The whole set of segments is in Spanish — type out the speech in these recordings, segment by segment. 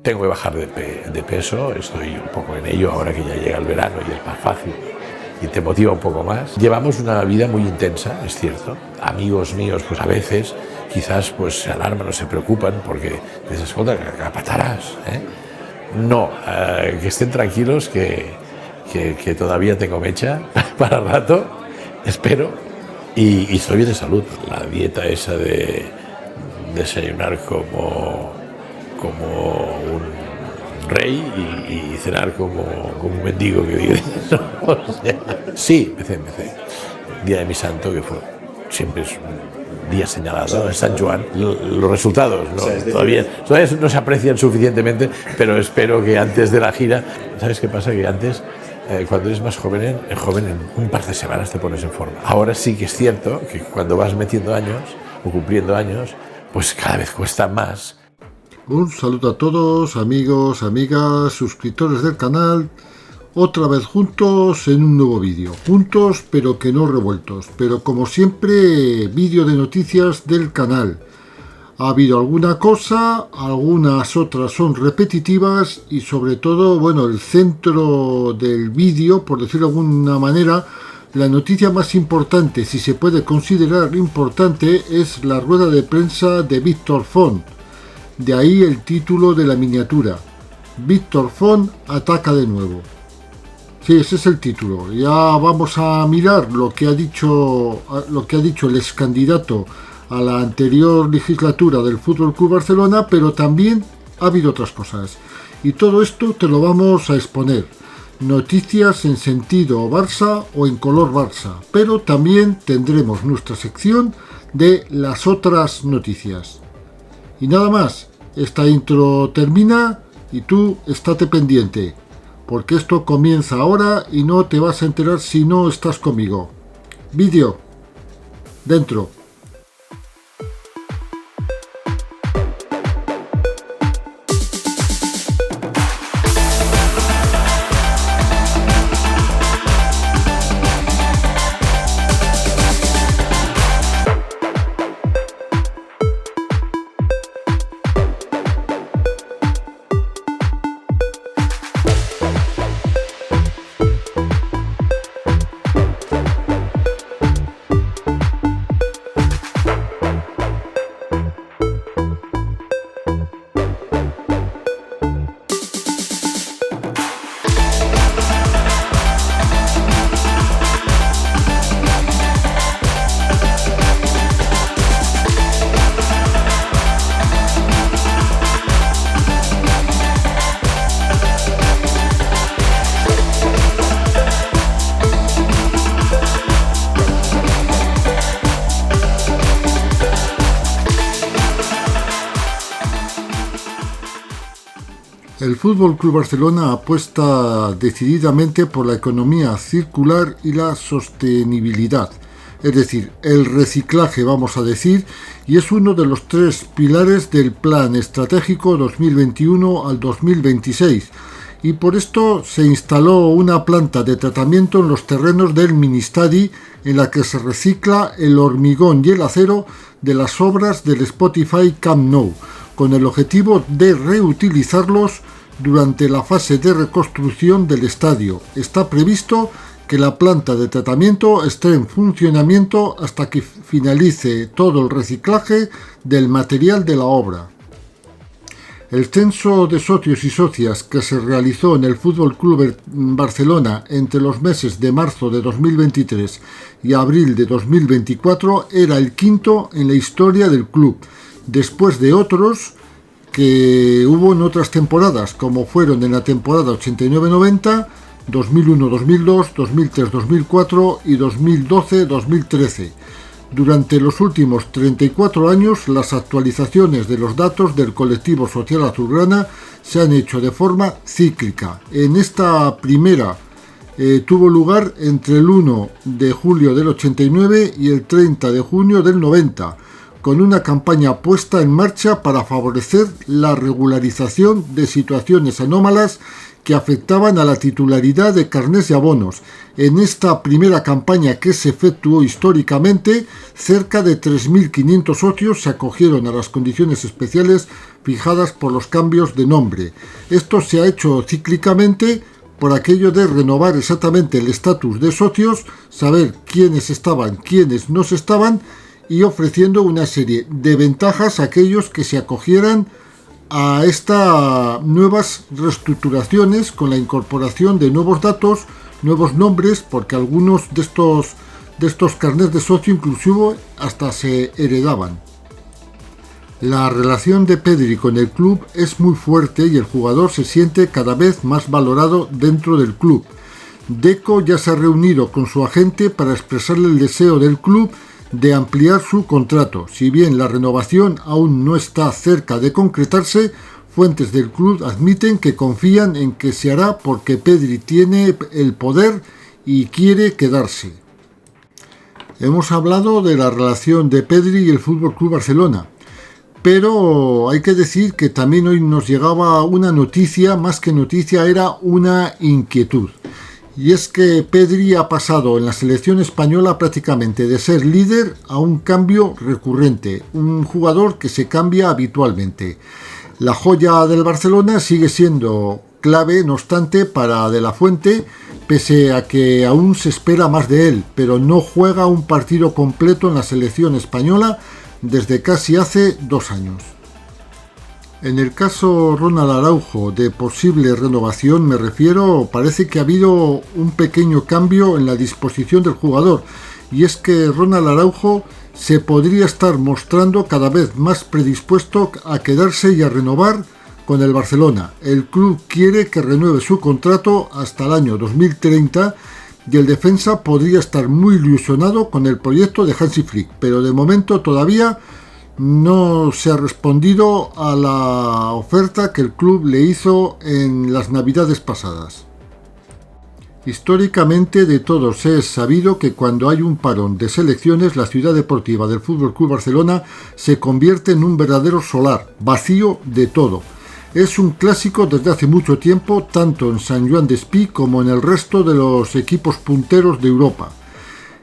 tengo que bajar de peso, estoy un poco en ello ahora que ya llega el verano y es más fácil y te motiva un poco más. Llevamos una vida muy intensa, es cierto. Amigos míos, pues a veces quizás pues se alarman o se preocupan porque dices, escolta, que apatarás, ¿eh? No, que estén tranquilos que todavía tengo mecha para rato, espero, y estoy bien de salud. La dieta esa de desayunar como un rey y cenar como un mendigo, que diga. O sea, sí, empecé. Día de mi santo, que fue siempre es un día señalado, en San Juan. Los resultados todavía no se aprecian suficientemente, pero espero que antes de la gira. ¿Sabes qué pasa? Que antes, cuando eres más joven, en un par de semanas te pones en forma. Ahora sí que es cierto que cuando vas metiendo años o cumpliendo años, pues cada vez cuesta más. Un saludo a todos, amigos, amigas, suscriptores del canal. Otra vez juntos en un nuevo vídeo. Juntos pero que no revueltos. Pero como siempre, vídeo de noticias del canal. Ha habido alguna cosa, algunas otras son repetitivas y sobre todo, bueno, el centro del vídeo, por decirlo de alguna manera, la noticia más importante, si se puede considerar importante, es la rueda de prensa de Víctor Font. De ahí el título de la miniatura. Víctor Font ataca de nuevo. Sí, ese es el título. Ya vamos a mirar lo que ha dicho el ex candidato a la anterior legislatura del Fútbol Club Barcelona, pero también ha habido otras cosas. Y todo esto te lo vamos a exponer. Noticias en sentido Barça o en color Barça, pero también tendremos nuestra sección de las otras noticias. Y nada más, esta intro termina y tú estate pendiente, porque esto comienza ahora y no te vas a enterar si no estás conmigo. Vídeo, dentro. El Fútbol Club Barcelona apuesta decididamente por la economía circular y la sostenibilidad, es decir, el reciclaje, vamos a decir, y es uno de los tres pilares del Plan Estratégico 2021 al 2026, y por esto se instaló una planta de tratamiento en los terrenos del Ministadi en la que se recicla el hormigón y el acero de las obras del Spotify Camp Nou, con el objetivo de reutilizarlos durante la fase de reconstrucción del estadio. Está previsto que la planta de tratamiento esté en funcionamiento hasta que finalice todo el reciclaje del material de la obra. El censo de socios y socias que se realizó en el Fútbol Club Barcelona entre los meses de marzo de 2023 y abril de 2024 era el quinto en la historia del club, después de otros que hubo en otras temporadas, como fueron en la temporada 89-90, 2001-2002, 2003-2004 y 2012-2013. Durante los últimos 34 años, las actualizaciones de los datos del colectivo social azulgrana se han hecho de forma cíclica. En esta primera tuvo lugar entre el 1 de julio del 89 y el 30 de junio del 90, con una campaña puesta en marcha para favorecer la regularización de situaciones anómalas que afectaban a la titularidad de carnés y abonos. En esta primera campaña, que se efectuó históricamente, cerca de 3.500 socios se acogieron a las condiciones especiales fijadas por los cambios de nombre. Esto se ha hecho cíclicamente por aquello de renovar exactamente el estatus de socios, saber quiénes estaban, quiénes no estaban, y ofreciendo una serie de ventajas a aquellos que se acogieran a estas nuevas reestructuraciones con la incorporación de nuevos datos, nuevos nombres, porque algunos de estos carnets de socio inclusive hasta se heredaban. La relación de Pedri con el club es muy fuerte y el jugador se siente cada vez más valorado dentro del club. Deco ya se ha reunido con su agente para expresarle el deseo del club de ampliar su contrato. Si bien la renovación aún no está cerca de concretarse, fuentes del club admiten que confían en que se hará porque Pedri tiene el poder y quiere quedarse. Hemos hablado de la relación de Pedri y el FC Barcelona. Pero hay que decir que también hoy nos llegaba una noticia, más que noticia era una inquietud. Y es que Pedri ha pasado en la selección española prácticamente de ser líder a un cambio recurrente, un jugador que se cambia habitualmente. La joya del Barcelona sigue siendo clave, no obstante, para De La Fuente, pese a que aún se espera más de él, pero no juega un partido completo en la selección española desde casi hace 2 años. En el caso Ronald Araujo de posible renovación me refiero, parece que ha habido un pequeño cambio en la disposición del jugador, y es que Ronald Araujo se podría estar mostrando cada vez más predispuesto a quedarse y a renovar con el Barcelona. El club quiere que renueve su contrato hasta el año 2030 y el defensa podría estar muy ilusionado con el proyecto de Hansi Flick, pero de momento todavía no se ha respondido a la oferta que el club le hizo en las navidades pasadas. Históricamente de todos es sabido que cuando hay un parón de selecciones, la ciudad deportiva del FC Barcelona se convierte en un verdadero solar, vacío de todo. Es un clásico desde hace mucho tiempo, tanto en Sant Joan Despí como en el resto de los equipos punteros de Europa.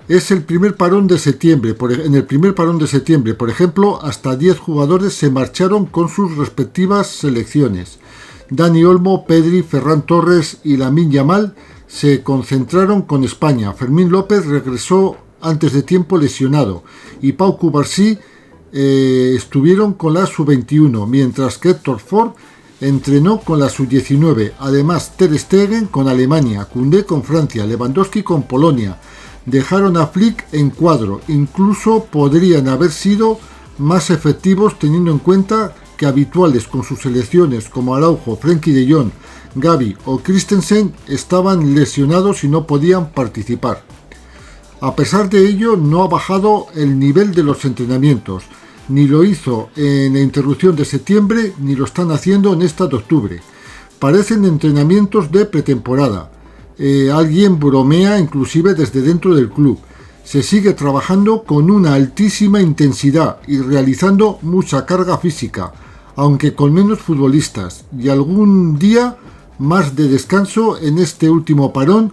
Es el primer parón de septiembre. En el primer parón de septiembre, por ejemplo, hasta 10 jugadores se marcharon con sus respectivas selecciones. Dani Olmo, Pedri, Ferran Torres y Lamine Yamal se concentraron con España. Fermín López regresó antes de tiempo lesionado y Pau Cubarsí estuvieron con la sub-21, mientras que Héctor Ford entrenó con la sub-19. Además, Ter Stegen con Alemania, Koundé con Francia, Lewandowski con Polonia. Dejaron a Flick en cuadro. Incluso podrían haber sido más efectivos teniendo en cuenta que habituales con sus selecciones como Araujo, Frenkie de Jong, Gavi o Christensen estaban lesionados y no podían participar. A pesar de ello, no ha bajado el nivel de los entrenamientos. Ni lo hizo en la interrupción de septiembre, ni lo están haciendo en esta de octubre. Parecen entrenamientos de pretemporada. Alguien bromea inclusive desde dentro del club. Se sigue trabajando con una altísima intensidad y realizando mucha carga física, aunque con menos futbolistas, y algún día más de descanso en este último parón,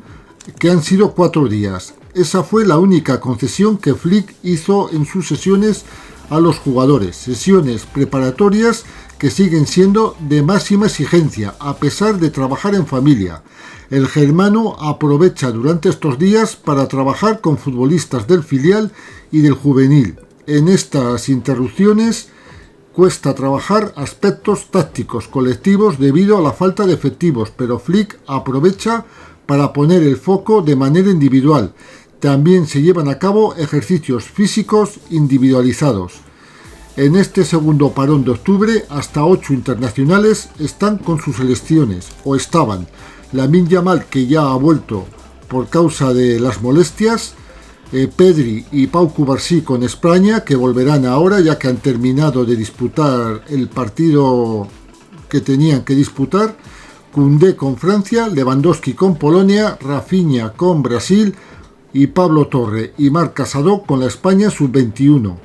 que han sido 4 días. Esa fue la única concesión que Flick hizo en sus sesiones a los jugadores, sesiones preparatorias que siguen siendo de máxima exigencia, a pesar de trabajar en familia. El germano aprovecha durante estos días para trabajar con futbolistas del filial y del juvenil. En estas interrupciones cuesta trabajar aspectos tácticos colectivos debido a la falta de efectivos, pero Flick aprovecha para poner el foco de manera individual. También se llevan a cabo ejercicios físicos individualizados. En este segundo parón de octubre, hasta 8 internacionales están con sus selecciones, o estaban. Lamine Yamal, que ya ha vuelto por causa de las molestias, Pedri y Pau Cubarsí con España, que volverán ahora ya que han terminado de disputar el partido que tenían que disputar, Koundé con Francia, Lewandowski con Polonia, Rafinha con Brasil y Pablo Torre y Marc Casado con la España sub-21.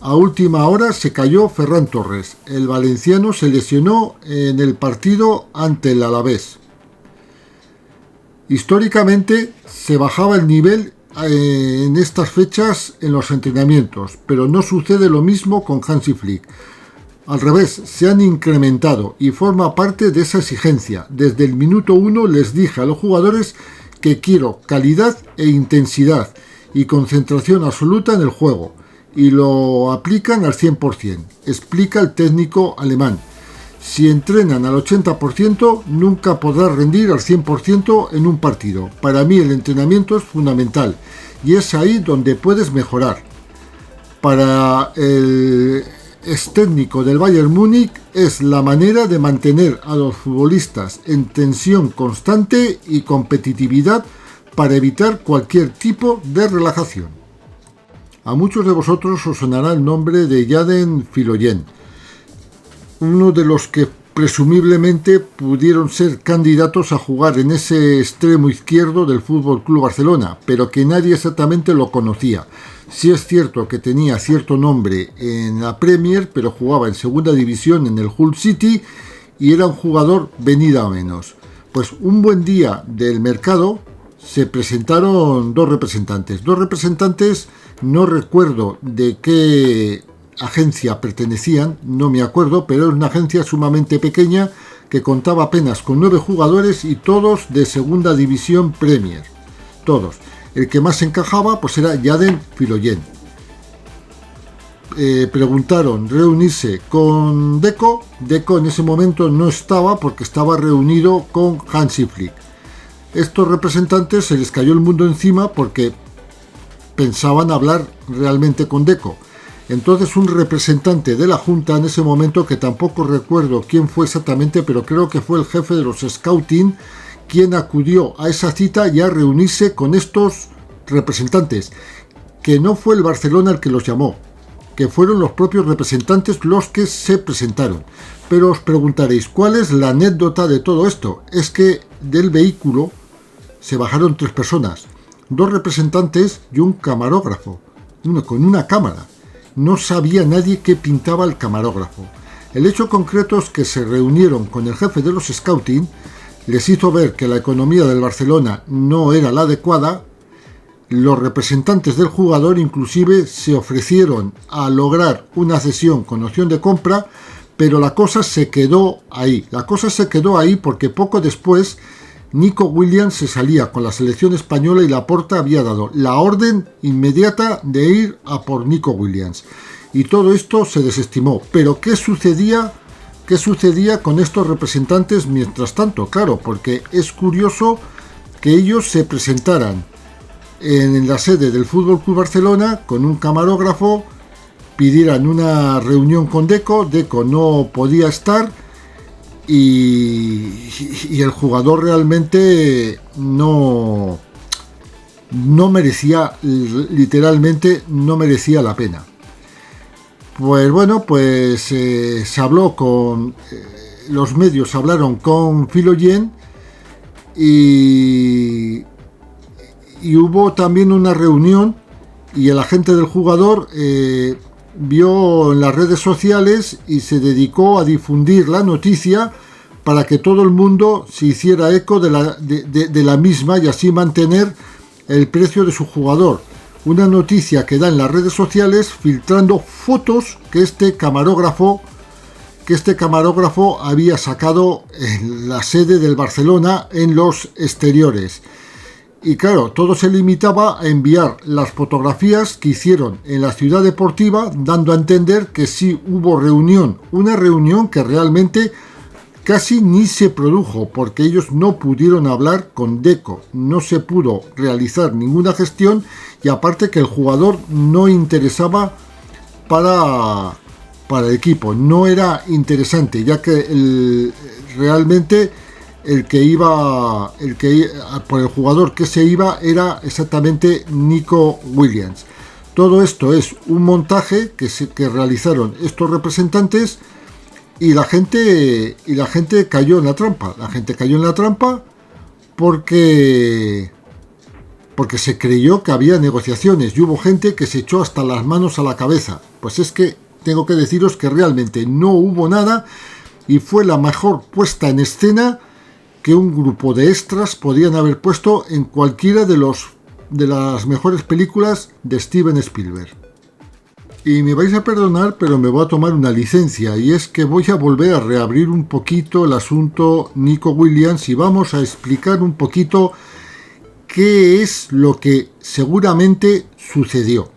A última hora se cayó Ferran Torres. El valenciano se lesionó en el partido ante el Alavés. Históricamente se bajaba el nivel en estas fechas en los entrenamientos, pero no sucede lo mismo con Hansi Flick. Al revés, se han incrementado y forma parte de esa exigencia. Desde el minuto 1 les dije a los jugadores que quiero calidad e intensidad y concentración absoluta en el juego, y lo aplican al 100%, explica el técnico alemán. Si entrenan al 80%, nunca podrás rendir al 100% en un partido. Para mí el entrenamiento es fundamental y es ahí donde puedes mejorar. Para el ex técnico del Bayern Múnich es la manera de mantener a los futbolistas en tensión constante y competitividad para evitar cualquier tipo de relajación. A muchos de vosotros os sonará el nombre de Yaden Filoyen, uno de los que presumiblemente pudieron ser candidatos a jugar en ese extremo izquierdo del FC Barcelona, pero que nadie exactamente lo conocía. Sí es cierto que tenía cierto nombre en la Premier, pero jugaba en segunda división en el Hull City y era un jugador venido a menos. Pues un buen día del mercado se presentaron dos representantes, no recuerdo de qué agencia pertenecían, no me acuerdo, pero era una agencia sumamente pequeña que contaba apenas con 9 jugadores y todos de segunda división Premier, todos. El que más encajaba pues era Yaden Filoyen. Preguntaron reunirse con Deco. Deco en ese momento no estaba porque estaba reunido con Hansi Flick. Estos representantes se les cayó el mundo encima porque pensaban hablar realmente con Deco. Entonces un representante de la Junta en ese momento, que tampoco recuerdo quién fue exactamente, pero creo que fue el jefe de los Scouting, quien acudió a esa cita y a reunirse con estos representantes, que no fue el Barcelona el que los llamó, que fueron los propios representantes los que se presentaron. Pero os preguntaréis, ¿cuál es la anécdota de todo esto? Es que del vehículo se bajaron 3 personas, 2 representantes y un camarógrafo, uno con una cámara. No sabía nadie qué pintaba el camarógrafo. El hecho concreto es que se reunieron con el jefe de los Scouting, les hizo ver que la economía del Barcelona no era la adecuada. Los representantes del jugador inclusive se ofrecieron a lograr una cesión con opción de compra, pero la cosa se quedó ahí. La cosa se quedó ahí porque poco después Nico Williams se salía con la selección española y Laporta había dado la orden inmediata de ir a por Nico Williams. Y todo esto se desestimó. Pero ¿qué sucedía con estos representantes mientras tanto? Claro, porque es curioso que ellos se presentaran en la sede del FC Barcelona con un camarógrafo, pidieran una reunión con Deco. Deco no podía estar y el jugador realmente no merecía, literalmente no merecía la pena. Pues bueno, pues se habló con los medios, hablaron con Filoyen y hubo también una reunión y el agente del jugador vio en las redes sociales y se dedicó a difundir la noticia para que todo el mundo se hiciera eco de la misma y así mantener el precio de su jugador. Una noticia que da en las redes sociales filtrando fotos que este camarógrafo había sacado en la sede del Barcelona en los exteriores. Y claro, todo se limitaba a enviar las fotografías que hicieron en la ciudad deportiva, dando a entender que sí hubo reunión, una reunión que realmente casi ni se produjo porque ellos no pudieron hablar con Deco, no se pudo realizar ninguna gestión y aparte que el jugador no interesaba para el equipo, no era interesante, ya que realmente por el jugador que se iba era exactamente Nico Williams. Todo esto es un montaje que realizaron estos representantes y la gente cayó en la trampa. La gente cayó en la trampa porque se creyó que había negociaciones y hubo gente que se echó hasta las manos a la cabeza. Pues es que tengo que deciros que realmente no hubo nada y fue la mejor puesta en escena que un grupo de extras podían haber puesto en cualquiera de las mejores películas de Steven Spielberg. Y me vais a perdonar, pero me voy a tomar una licencia, y es que voy a volver a reabrir un poquito el asunto Nico Williams y vamos a explicar un poquito qué es lo que seguramente sucedió.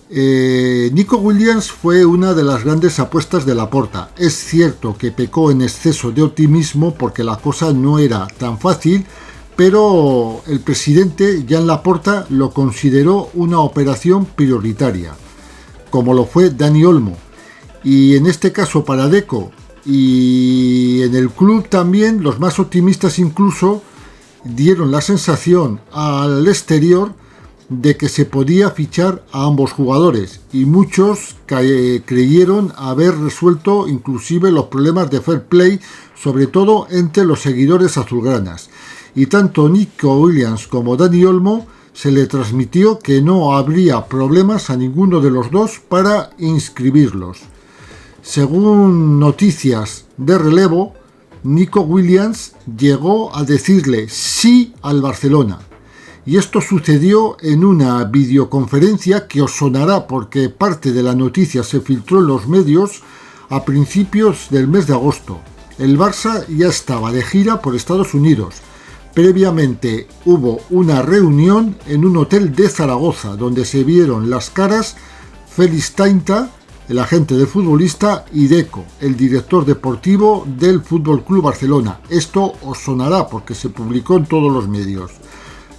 Nico Williams fue una de las grandes apuestas de Laporta. Es cierto que pecó en exceso de optimismo porque la cosa no era tan fácil, pero el presidente Joan Laporta lo consideró una operación prioritaria, como lo fue Dani Olmo. Y en este caso para Deco y en el club también, los más optimistas incluso dieron la sensación al exterior de que se podía fichar a ambos jugadores, y muchos creyeron haber resuelto inclusive los problemas de fair play, sobre todo entre los seguidores azulgranas. Y tanto Nico Williams como Dani Olmo se le transmitió que no habría problemas a ninguno de los dos para inscribirlos. Según noticias de relevo, Nico Williams llegó a decirle sí al Barcelona. Y esto sucedió en una videoconferencia que os sonará porque parte de la noticia se filtró en los medios a principios del mes de agosto. El Barça ya estaba de gira por Estados Unidos. Previamente hubo una reunión en un hotel de Zaragoza donde se vieron las caras Félix Tainta, el agente del futbolista, y Deco, el director deportivo del FC Barcelona. Esto os sonará porque se publicó en todos los medios.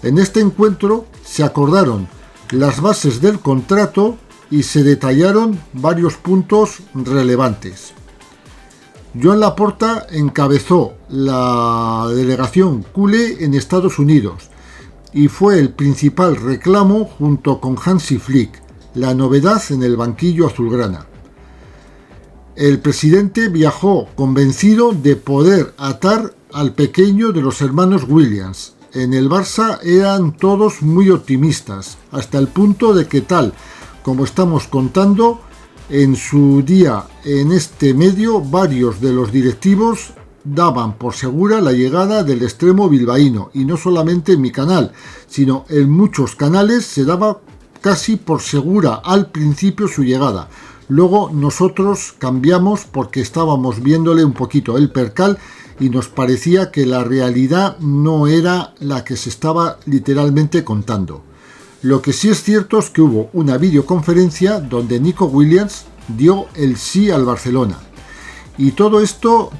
En este encuentro se acordaron las bases del contrato y se detallaron varios puntos relevantes. Joan Laporta encabezó la delegación culé en Estados Unidos y fue el principal reclamo junto con Hansi Flick, la novedad en el banquillo azulgrana. El presidente viajó convencido de poder atar al pequeño de los hermanos Williams. En el Barça eran todos muy optimistas, hasta el punto de que, tal como estamos contando, en su día en este medio varios de los directivos daban por segura la llegada del extremo bilbaíno, y no solamente en mi canal, sino en muchos canales se daba casi por segura al principio su llegada. Luego nosotros cambiamos porque estábamos viéndole un poquito el percal y nos parecía que la realidad no era la que se estaba literalmente contando. Lo que sí es cierto es que hubo una videoconferencia donde Nico Williams dio el sí al Barcelona. Y todo esto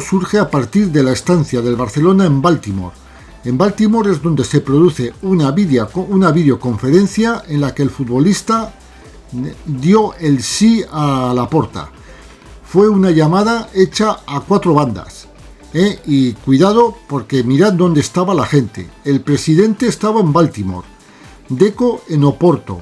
surge a partir de la estancia del Barcelona en Baltimore. En Baltimore es donde se produce una videoconferencia en la que el futbolista dio el sí a Laporta. Fue una llamada hecha a 4 bandas. Y cuidado porque mirad dónde estaba la gente. El presidente estaba en Baltimore, Deco en Oporto,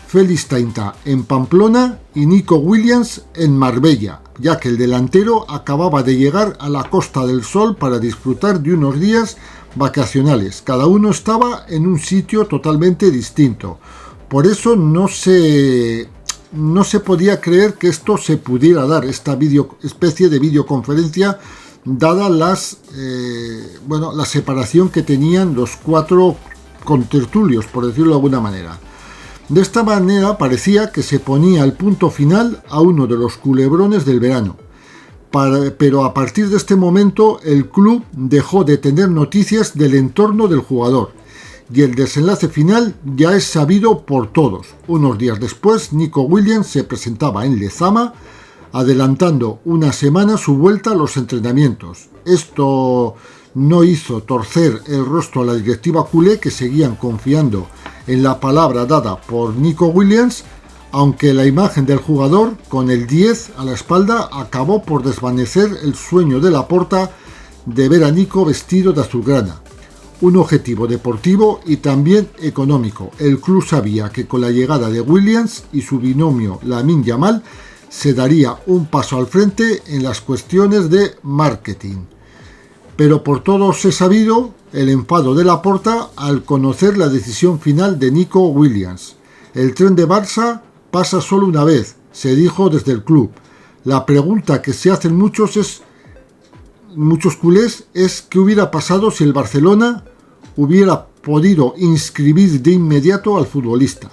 Félix Tainta en Pamplona y Nico Williams en Marbella, ya que el delantero acababa de llegar a la Costa del Sol para disfrutar de unos días vacacionales. Cada uno estaba en un sitio totalmente distinto. Por eso no se podía creer que esto se pudiera dar, esta especie de videoconferencia, dada la separación que tenían los 4 contertulios, por decirlo de alguna manera. De esta manera parecía que se ponía el punto final a uno de los culebrones del verano. Pero a partir de este momento el club dejó de tener noticias del entorno del jugador y el desenlace final ya es sabido por todos. Unos días después, Nico Williams se presentaba en Lezama, adelantando una semana su vuelta a los entrenamientos. Esto no hizo torcer el rostro a la directiva culé, que seguían confiando en la palabra dada por Nico Williams, aunque la imagen del jugador con el 10 a la espalda acabó por desvanecer el sueño de Laporta de ver a Nico vestido de azulgrana. Un objetivo deportivo y también económico. El club sabía que con la llegada de Williams y su binomio Lamine Yamal se daría un paso al frente en las cuestiones de marketing. Pero por todos es sabido el enfado de Laporta al conocer la decisión final de Nico Williams. El tren de Barça pasa solo una vez, se dijo desde el club. La pregunta que se hacen muchos culés es qué hubiera pasado si el Barcelona hubiera podido inscribir de inmediato al futbolista.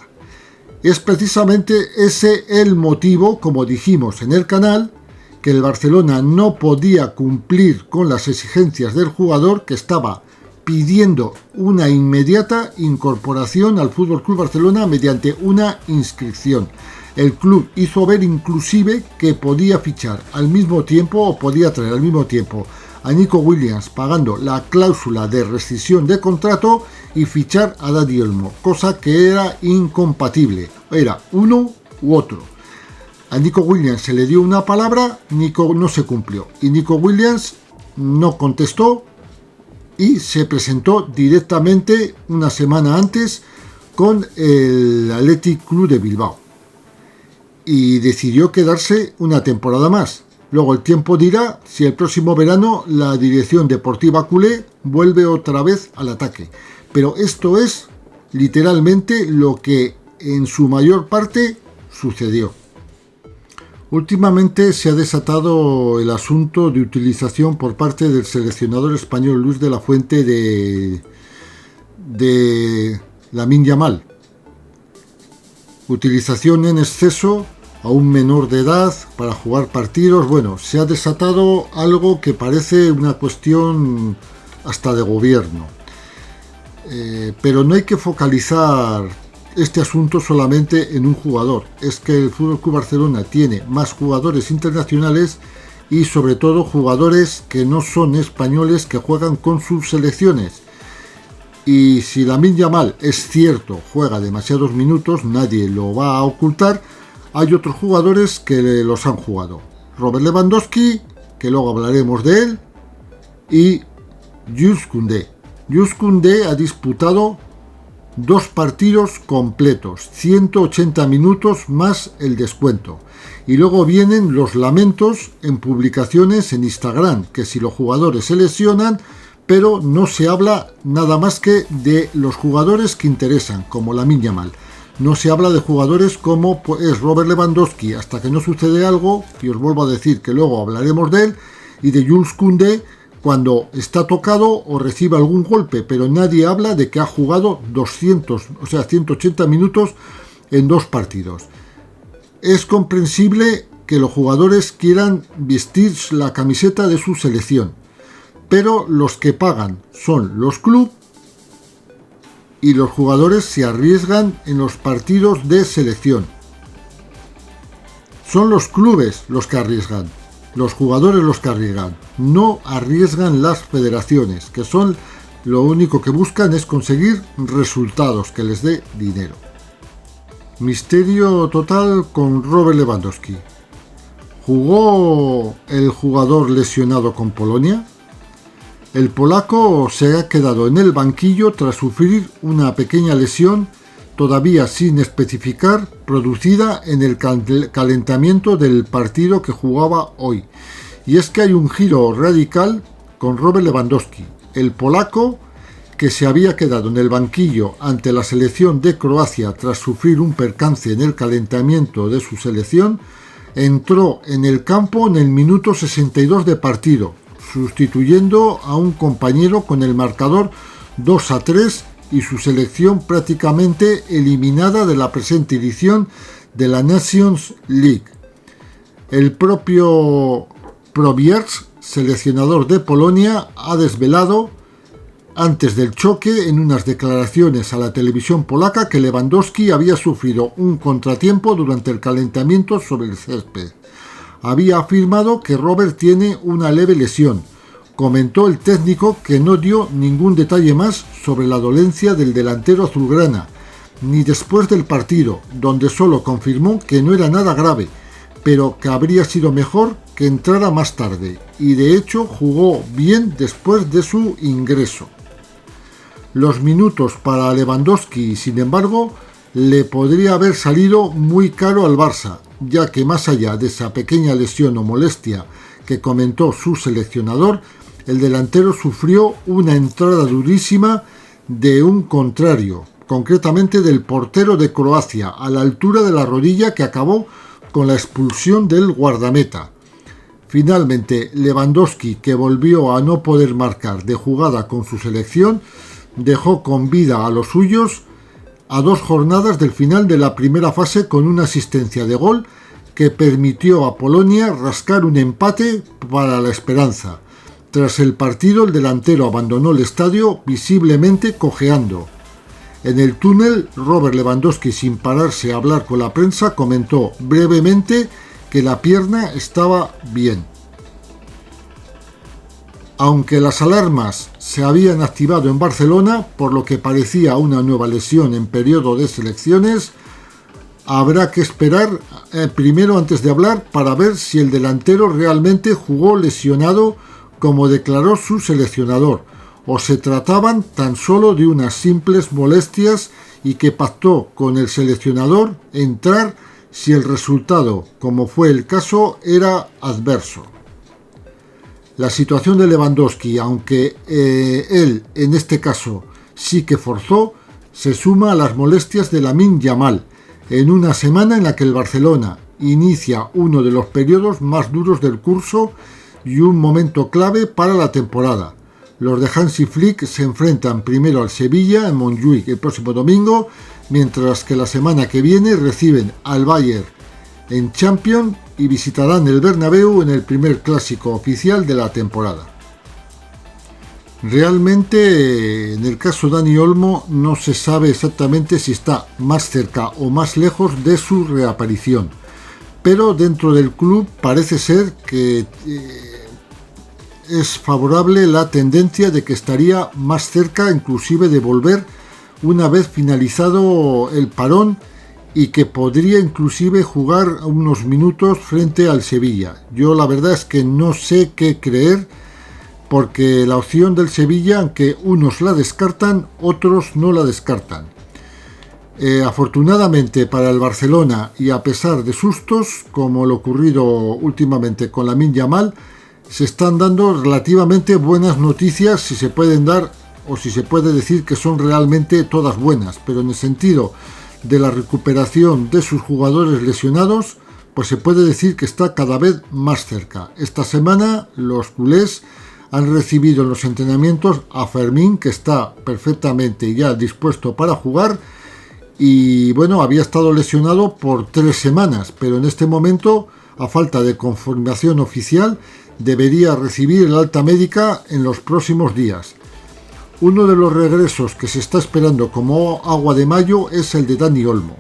Es precisamente ese el motivo, como dijimos en el canal, que el Barcelona no podía cumplir con las exigencias del jugador, que estaba pidiendo una inmediata incorporación al FC Barcelona mediante una inscripción. El club hizo ver inclusive que podía fichar al mismo tiempo o podía traer al mismo tiempo a Nico Williams pagando la cláusula de rescisión de contrato y fichar a Dani Olmo, cosa que era incompatible, era uno u otro. A Nico Williams se le dio una palabra, Nico no se cumplió y Nico Williams no contestó y se presentó directamente una semana antes con el Athletic Club de Bilbao y decidió quedarse una temporada más. Luego el tiempo dirá si el próximo verano la dirección deportiva culé vuelve otra vez al ataque. Pero esto es literalmente lo que en su mayor parte sucedió. Últimamente se ha desatado el asunto de utilización por parte del seleccionador español Luis de la Fuente de Lamine Yamal. Utilización en exceso a un menor de edad para jugar partidos. Bueno, se ha desatado algo que parece una cuestión hasta de gobierno. Pero no hay que focalizar este asunto solamente en un jugador. Es que el FC Barcelona tiene más jugadores internacionales y sobre todo jugadores que no son españoles que juegan con sus selecciones. Y si Lamine Yamal es cierto, juega demasiados minutos, nadie lo va a ocultar. Hay otros jugadores que los han jugado. Robert Lewandowski, que luego hablaremos de él, y Jules Koundé. Jules Koundé ha disputado 2 partidos completos, 180 minutos más el descuento. Y luego vienen los lamentos en publicaciones en Instagram, que si los jugadores se lesionan, pero no se habla nada más que de los jugadores que interesan, como Lamine Yamal. No se habla de jugadores como es Robert Lewandowski, hasta que no sucede algo, y os vuelvo a decir que luego hablaremos de él, y de Jules Koundé cuando está tocado o recibe algún golpe, pero nadie habla de que ha jugado 180 minutos en 2 partidos. Es comprensible que los jugadores quieran vestir la camiseta de su selección, pero los que pagan son los clubes y los jugadores se arriesgan en los partidos de selección. Son los clubes los que arriesgan, los jugadores los que arriesgan, no arriesgan las federaciones, que son lo único que buscan es conseguir resultados que les dé dinero. Misterio total con Robert Lewandowski. ¿Jugó el jugador lesionado con Polonia? El polaco se ha quedado en el banquillo tras sufrir una pequeña lesión, todavía sin especificar, producida en el calentamiento del partido que jugaba hoy. Y es que hay un giro radical con Robert Lewandowski. El polaco, que se había quedado en el banquillo ante la selección de Croacia tras sufrir un percance en el calentamiento de su selección, entró en el campo en el minuto 62 de partido, sustituyendo a un compañero con el marcador 2-3 y su selección prácticamente eliminada de la presente edición de la Nations League. El propio Probierz, seleccionador de Polonia, ha desvelado antes del choque en unas declaraciones a la televisión polaca que Lewandowski había sufrido un contratiempo durante el calentamiento sobre el césped. Había afirmado que Robert tiene una leve lesión. Comentó el técnico que no dio ningún detalle más sobre la dolencia del delantero azulgrana, ni después del partido, donde solo confirmó que no era nada grave, pero que habría sido mejor que entrara más tarde, y de hecho jugó bien después de su ingreso. Los minutos para Lewandowski, sin embargo, le podría haber salido muy caro al Barça, ya que más allá de esa pequeña lesión o molestia que comentó su seleccionador, el delantero sufrió una entrada durísima de un contrario, concretamente del portero de Croacia, a la altura de la rodilla, que acabó con la expulsión del guardameta. Finalmente, Lewandowski, que volvió a no poder marcar de jugada con su selección, dejó con vida a los suyos a 2 jornadas del final de la primera fase con una asistencia de gol que permitió a Polonia rascar un empate para la esperanza. Tras el partido, el delantero abandonó el estadio visiblemente cojeando. En el túnel, Robert Lewandowski, sin pararse a hablar con la prensa, comentó brevemente que la pierna estaba bien. Aunque las alarmas se habían activado en Barcelona, por lo que parecía una nueva lesión en periodo de selecciones, habrá que esperar primero antes de hablar para ver si el delantero realmente jugó lesionado como declaró su seleccionador, o se trataban tan solo de unas simples molestias y que pactó con el seleccionador entrar si el resultado, como fue el caso, era adverso. La situación de Lewandowski, aunque él en este caso sí que forzó, se suma a las molestias de Lamine Yamal, en una semana en la que el Barcelona inicia uno de los periodos más duros del curso y un momento clave para la temporada. Los de Hansi Flick se enfrentan primero al Sevilla en Montjuic el próximo domingo, mientras que la semana que viene reciben al Bayern en Champions y visitarán el Bernabéu en el primer clásico oficial de la temporada. Realmente, en el caso de Dani Olmo, no se sabe exactamente si está más cerca o más lejos de su reaparición, pero dentro del club parece ser que es favorable la tendencia de que estaría más cerca inclusive de volver una vez finalizado el parón y que podría inclusive jugar unos minutos frente al Sevilla. Yo la verdad es que no sé qué creer, porque la opción del Sevilla, aunque unos la descartan, otros no la descartan. Afortunadamente para el Barcelona, y a pesar de sustos como lo ocurrido últimamente con Lamine Yamal, se están dando relativamente buenas noticias, si se pueden dar o si se puede decir que son realmente todas buenas, pero en el sentido de la recuperación de sus jugadores lesionados, pues se puede decir que está cada vez más cerca. Esta semana los culés han recibido en los entrenamientos a Fermín, que está perfectamente ya dispuesto para jugar, y bueno, había estado lesionado por 3 semanas, pero en este momento, a falta de confirmación oficial, debería recibir el alta médica en los próximos días. Uno de los regresos que se está esperando como agua de mayo es el de Dani Olmo.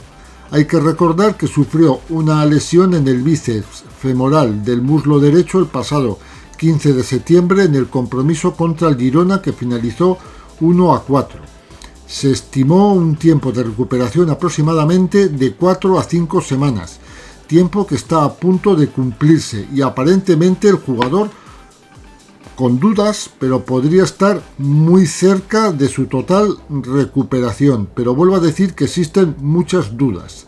Hay que recordar que sufrió una lesión en el bíceps femoral del muslo derecho el pasado 15 de septiembre en el compromiso contra el Girona, que finalizó 1-4. Se estimó un tiempo de recuperación aproximadamente de 4 a 5 semanas, tiempo que está a punto de cumplirse, y aparentemente el jugador con dudas, pero podría estar muy cerca de su total recuperación. Pero vuelvo a decir que existen muchas dudas.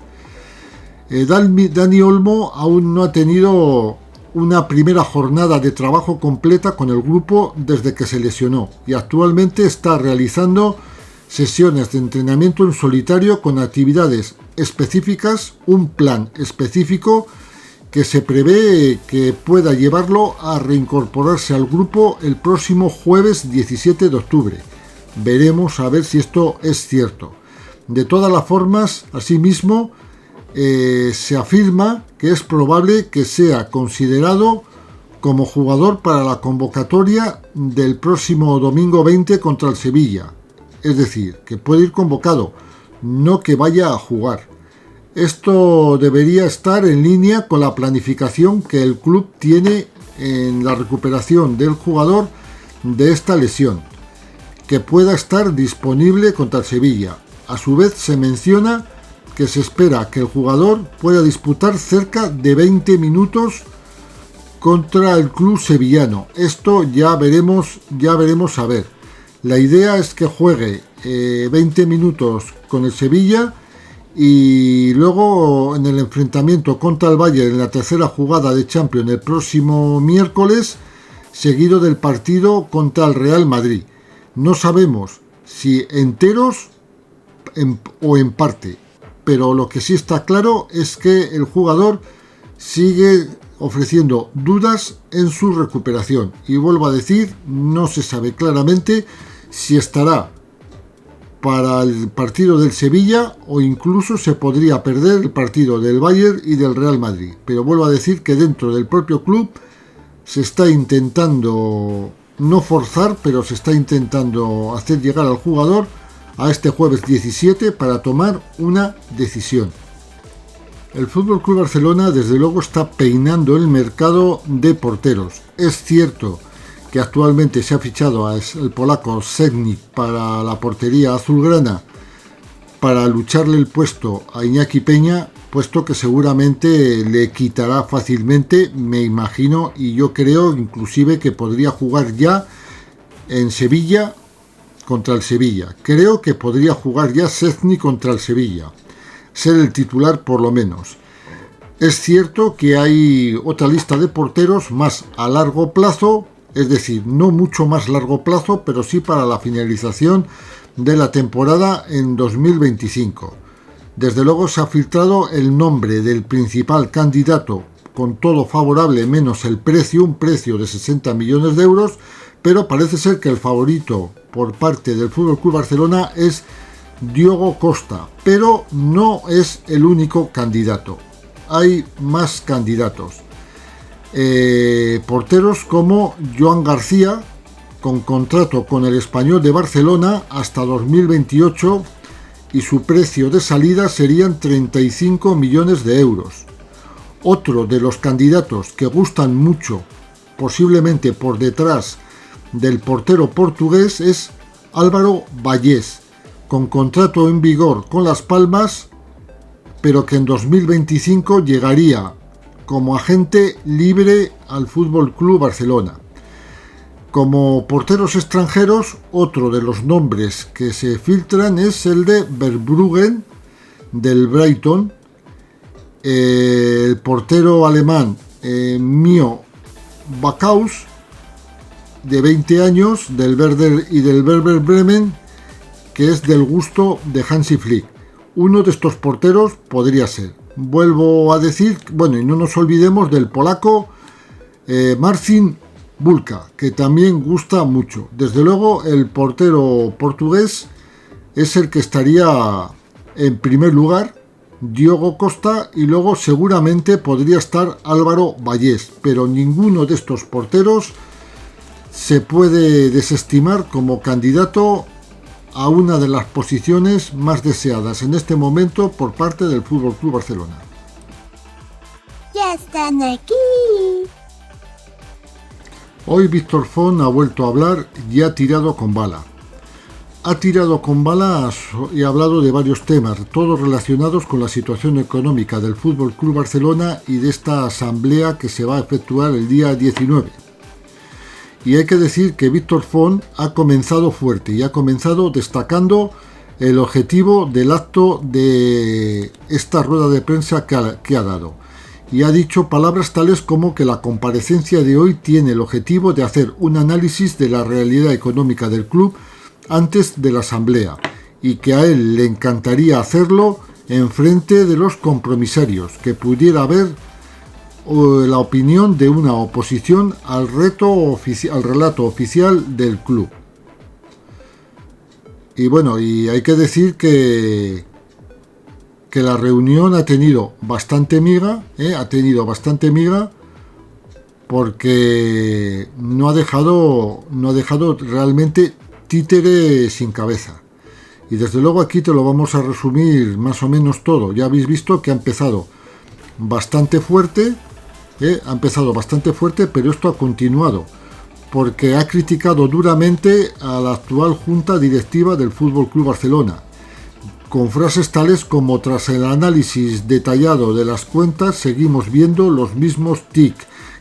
Dani Olmo aún no ha tenido una primera jornada de trabajo completa con el grupo desde que se lesionó, y actualmente está realizando sesiones de entrenamiento en solitario con actividades específicas, un plan específico que se prevé que pueda llevarlo a reincorporarse al grupo el próximo jueves 17 de octubre. Veremos a ver si esto es cierto. De todas las formas, asimismo, se afirma que es probable que sea considerado como jugador para la convocatoria del próximo domingo 20 contra el Sevilla. Es decir, que puede ir convocado, no que vaya a jugar. Esto debería estar en línea con la planificación que el club tiene en la recuperación del jugador de esta lesión, que pueda estar disponible contra el Sevilla. A su vez, se menciona que se espera que el jugador pueda disputar cerca de 20 minutos contra el club sevillano. Esto ya veremos a ver. La idea es que juegue 20 minutos con el Sevilla, y luego en el enfrentamiento contra el Bayern en la tercera jugada de Champions el próximo miércoles, seguido del partido contra el Real Madrid. No sabemos si enteros o en parte, pero lo que sí está claro es que el jugador sigue ofreciendo dudas en su recuperación, y vuelvo a decir, no se sabe claramente si estará para el partido del Sevilla o incluso se podría perder el partido del Bayern y del Real Madrid. Pero vuelvo a decir que dentro del propio club se está intentando no forzar, pero se está intentando hacer llegar al jugador a este jueves 17 para tomar una decisión. El FC Barcelona desde luego está peinando el mercado de porteros. Es cierto que actualmente se ha fichado al polaco Szczęsny para la portería azulgrana para lucharle el puesto a Iñaki Peña, puesto que seguramente le quitará fácilmente, me imagino, y yo creo inclusive que podría jugar ya en Sevilla contra el Sevilla. Creo que podría jugar ya Szczęsny contra el Sevilla, ser el titular por lo menos. Es cierto que hay otra lista de porteros más a largo plazo, es decir, no mucho más largo plazo, pero sí para la finalización de la temporada en 2025. Desde luego se ha filtrado el nombre del principal candidato, con todo favorable menos el precio, un precio de 60 millones de euros, pero parece ser que el favorito por parte del FC Barcelona es Diogo Costa, pero no es el único candidato. Hay más candidatos. Porteros como Joan García, con contrato con el Español de Barcelona hasta 2028 y su precio de salida serían 35 millones de euros. Otro de los candidatos que gustan mucho, posiblemente por detrás del portero portugués, es Álvaro Vallés, con contrato en vigor con Las Palmas, pero que en 2025 llegaría como agente libre al FC Barcelona. Como porteros extranjeros, otro de los nombres que se filtran es el de Verbruggen del Brighton, el portero alemán Mio Backhaus, de 20 años, del Werder y del Werder Bremen, que es del gusto de Hansi Flick. Uno de estos porteros podría ser. Vuelvo a decir, bueno, y no nos olvidemos del polaco Marcin Bulka, que también gusta mucho. Desde luego, el portero portugués es el que estaría en primer lugar, Diogo Costa, y luego seguramente podría estar Álvaro Vallés, pero ninguno de estos porteros se puede desestimar como candidato a una de las posiciones más deseadas en este momento por parte del FC Barcelona. ¡Ya están aquí! Hoy Víctor Font ha vuelto a hablar y ha tirado con bala. Ha tirado con bala y ha hablado de varios temas, todos relacionados con la situación económica del FC Barcelona y de esta asamblea que se va a efectuar el día 19. Y hay que decir que Víctor Font ha comenzado fuerte y ha comenzado destacando el objetivo del acto de esta rueda de prensa que ha dado. Y ha dicho palabras tales como que la comparecencia de hoy tiene el objetivo de hacer un análisis de la realidad económica del club antes de la asamblea y que a él le encantaría hacerlo en frente de los compromisarios, que pudiera haber la opinión de una oposición al relato oficial del club. Y bueno, y hay que decir que la reunión ha tenido bastante miga, porque no ha dejado realmente títere sin cabeza. Y desde luego aquí te lo vamos a resumir más o menos todo. Ya habéis visto que ha empezado bastante fuerte, pero esto ha continuado, porque ha criticado duramente a la actual junta directiva del FC Barcelona, con frases tales como: tras el análisis detallado de las cuentas seguimos viendo los mismos tic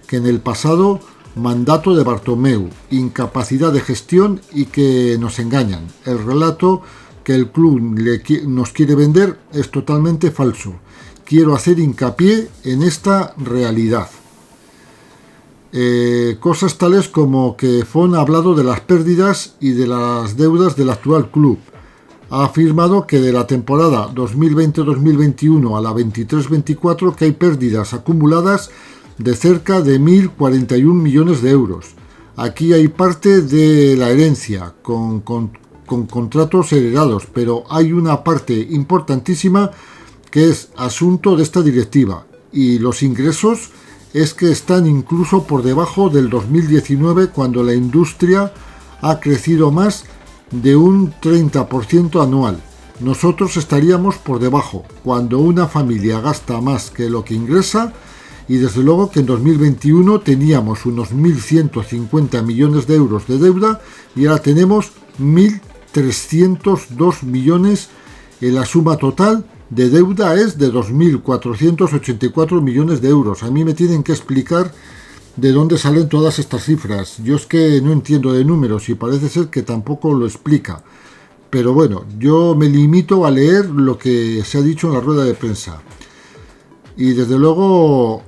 que en el pasado mandato de Bartomeu, incapacidad de gestión y que nos engañan. El relato que el club nos quiere vender es totalmente falso. Quiero hacer hincapié en esta realidad. Cosas tales como que Font ha hablado de las pérdidas y de las deudas del actual club. Ha afirmado que de la temporada 2020-2021 a la 23-24 que hay pérdidas acumuladas de cerca de 1.041 millones de euros. Aquí hay parte de la herencia, con con contratos heredados, pero hay una parte importantísima que es asunto de esta directiva, y los ingresos es que están incluso por debajo del 2019, cuando la industria ha crecido más de un 30% anual. Nosotros estaríamos por debajo, cuando una familia gasta más que lo que ingresa, y desde luego que en 2021 teníamos unos 1.150 millones de euros de deuda y ahora tenemos 1.302 millones. La suma total de deuda es de 2.484 millones de euros. A mí me tienen que explicar de dónde salen todas estas cifras. Yo es que no entiendo de números y parece ser que tampoco lo explica. Pero bueno, yo me limito a leer lo que se ha dicho en la rueda de prensa. Y desde luego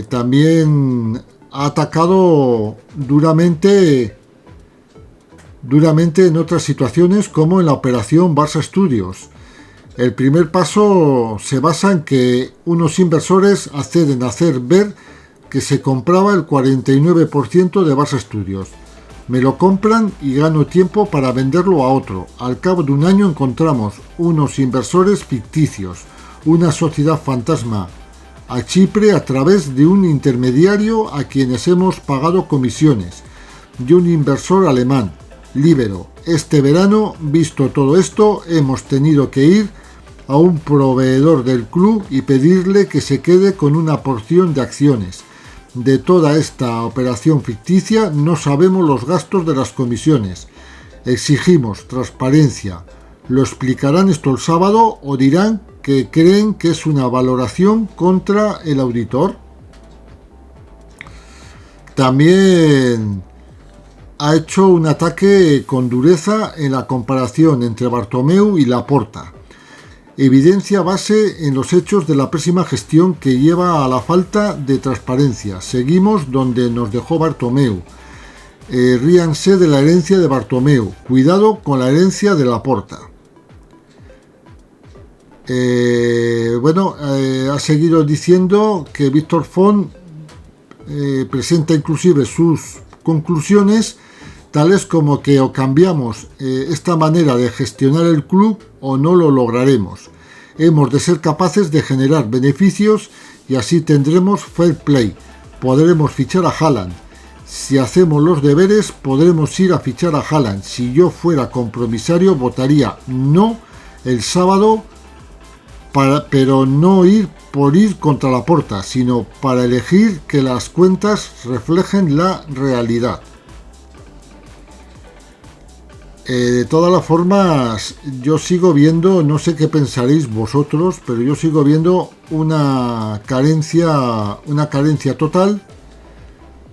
también ha atacado duramente en otras situaciones, como en la operación Barça Studios. El primer paso se basa en que unos inversores acceden a hacer ver que se compraba el 49% de Barça Studios. Me lo compran y gano tiempo para venderlo a otro. Al cabo de un año encontramos unos inversores ficticios, una sociedad fantasma a Chipre a través de un intermediario a quienes hemos pagado comisiones, y un inversor alemán, Libero. Este verano, visto todo esto, hemos tenido que ir a un proveedor del club y pedirle que se quede con una porción de acciones. De toda esta operación ficticia no sabemos los gastos de las comisiones. Exigimos transparencia. ¿Lo explicarán esto el sábado o dirán que creen que es una valoración contra el auditor? También ha hecho un ataque con dureza en la comparación entre Bartomeu y Laporta. Evidencia base en los hechos de la pésima gestión que lleva a la falta de transparencia. Seguimos donde nos dejó Bartomeu. Ríanse de la herencia de Bartomeu. Cuidado con la herencia de Laporta. Ha seguido diciendo que Víctor Font presenta inclusive sus conclusiones, tales como que o cambiamos esta manera de gestionar el club o no lo lograremos. Hemos de ser capaces de generar beneficios y así tendremos fair play. Podremos fichar a Haaland. Si hacemos los deberes, podremos ir a fichar a Haaland. Si yo fuera compromisario, votaría no el sábado, pero no ir por ir contra Laporta, sino para elegir que las cuentas reflejen la realidad. De todas las formas, yo sigo viendo, no sé qué pensaréis vosotros, pero yo sigo viendo una carencia total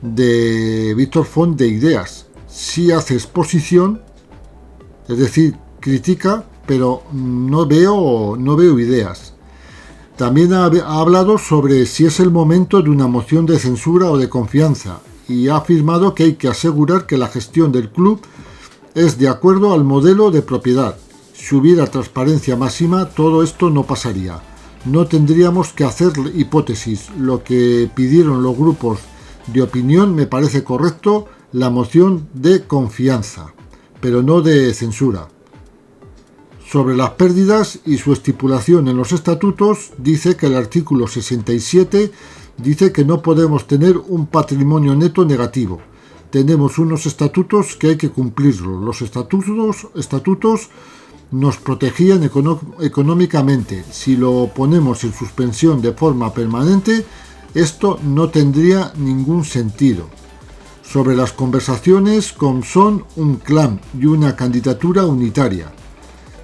de Víctor Font de ideas. Sí hace exposición, es decir, critica, pero no veo ideas. También ha hablado sobre si es el momento de una moción de censura o de confianza, y ha afirmado que hay que asegurar que la gestión del club es de acuerdo al modelo de propiedad. Si hubiera transparencia máxima, todo esto no pasaría. No tendríamos que hacer hipótesis. Lo que pidieron los grupos de opinión me parece correcto, la moción de confianza, pero no de censura. Sobre las pérdidas y su estipulación en los estatutos, dice que el artículo 67 dice que no podemos tener un patrimonio neto negativo. Tenemos unos estatutos que hay que cumplirlos. Los estatutos nos protegían económicamente. Si lo ponemos en suspensión de forma permanente, esto no tendría ningún sentido. Sobre las conversaciones con Son, un clan y una candidatura unitaria.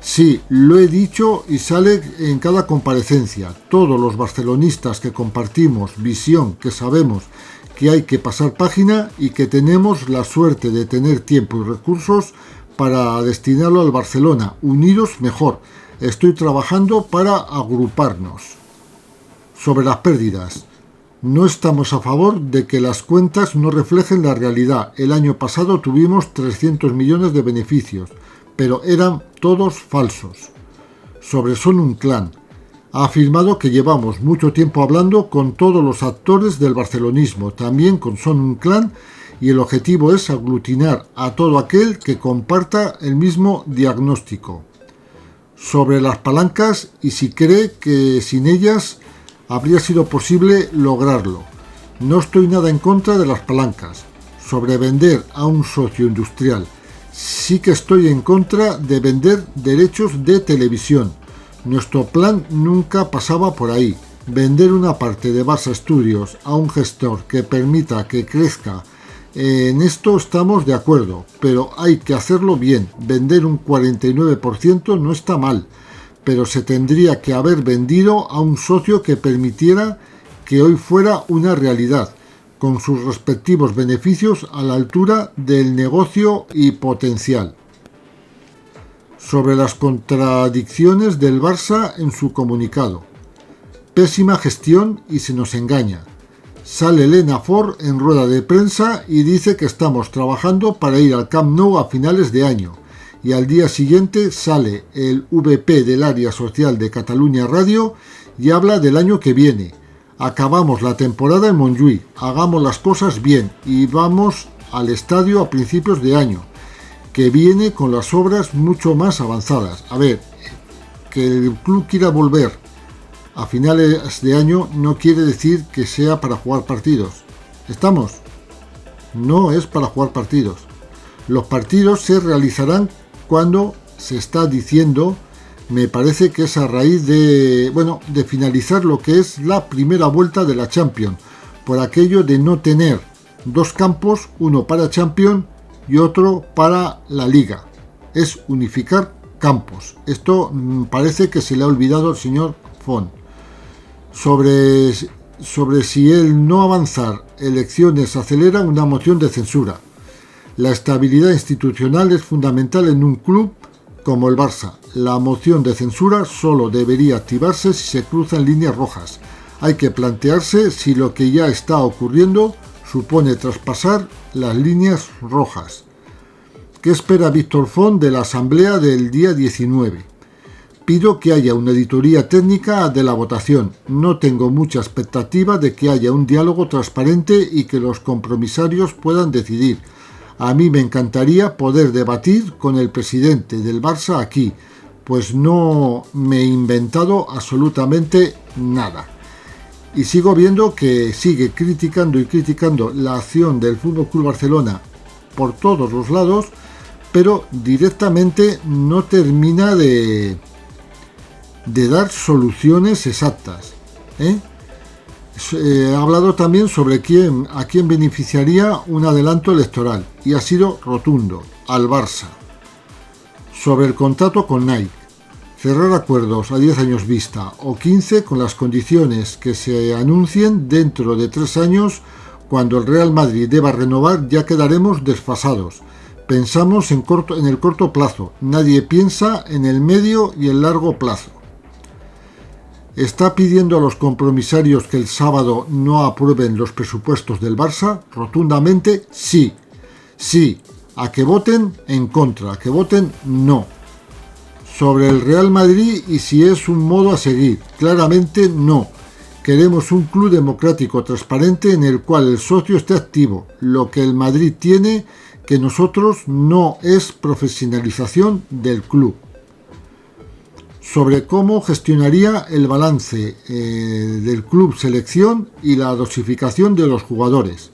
Sí, lo he dicho y sale en cada comparecencia. Todos los barcelonistas que compartimos visión, que sabemos que hay que pasar página y que tenemos la suerte de tener tiempo y recursos para destinarlo al Barcelona. Unidos mejor. Estoy trabajando para agruparnos. Sobre las pérdidas. No estamos a favor de que las cuentas no reflejen la realidad. El año pasado tuvimos 300 millones de beneficios, pero eran todos falsos. Sobre Son un clan. Ha afirmado que llevamos mucho tiempo hablando con todos los actores del barcelonismo, también con Son un clan, y el objetivo es aglutinar a todo aquel que comparta el mismo diagnóstico. Sobre las palancas y si cree que sin ellas habría sido posible lograrlo. No estoy nada en contra de las palancas. Sobre vender a un socio industrial, sí que estoy en contra de vender derechos de televisión. Nuestro plan nunca pasaba por ahí. Vender una parte de Barça Studios a un gestor que permita que crezca, en esto estamos de acuerdo, pero hay que hacerlo bien. Vender un 49% no está mal, pero se tendría que haber vendido a un socio que permitiera que hoy fuera una realidad, con sus respectivos beneficios a la altura del negocio y potencial. Sobre las contradicciones del Barça en su comunicado. Pésima gestión y se nos engaña. Sale Elena Ford en rueda de prensa y dice que estamos trabajando para ir al Camp Nou a finales de año. Y al día siguiente sale el VP del área social de Catalunya Radio y habla del año que viene. Acabamos la temporada en Montjuïc, hagamos las cosas bien y vamos al estadio a principios de año, que viene con las obras mucho más avanzadas. A ver, que el club quiera volver a finales de año no quiere decir que sea para jugar partidos. ¿Estamos? No es para jugar partidos. Los partidos se realizarán cuando se está diciendo, me parece que es a raíz de finalizar lo que es la primera vuelta de la Champions, por aquello de no tener dos campos, uno para Champions y otro para la Liga. Es unificar campos. Esto parece que se le ha olvidado al señor Font. Sobre si el no avanzar elecciones acelera una moción de censura. La estabilidad institucional es fundamental en un club como el Barça. La moción de censura solo debería activarse si se cruzan líneas rojas. Hay que plantearse si lo que ya está ocurriendo supone traspasar las líneas rojas. ¿Qué espera Víctor Font de la asamblea del día 19? Pido que haya una auditoría técnica de la votación. No tengo mucha expectativa de que haya un diálogo transparente y que los compromisarios puedan decidir. A mí me encantaría poder debatir con el presidente del Barça aquí, pues no me he inventado absolutamente nada. Y sigo viendo que sigue criticando la acción del FC Barcelona por todos los lados, pero directamente no termina de dar soluciones exactas. Ha hablado también sobre a quién beneficiaría un adelanto electoral y ha sido rotundo, al Barça. Sobre el contrato con Nike, cerrar acuerdos a 10 años vista o 15 con las condiciones que se anuncien dentro de 3 años. Cuando el Real Madrid deba renovar ya quedaremos desfasados. Pensamos en el corto plazo, nadie piensa en el medio y el largo plazo. ¿Está pidiendo a los compromisarios que el sábado no aprueben los presupuestos del Barça? Rotundamente sí. Sí. A que voten en contra, a que voten no. Sobre el Real Madrid y si es un modo a seguir, claramente no. Queremos un club democrático transparente en el cual el socio esté activo. Lo que el Madrid tiene que nosotros no es profesionalización del club. Sobre cómo gestionaría el balance del club selección y la dosificación de los jugadores.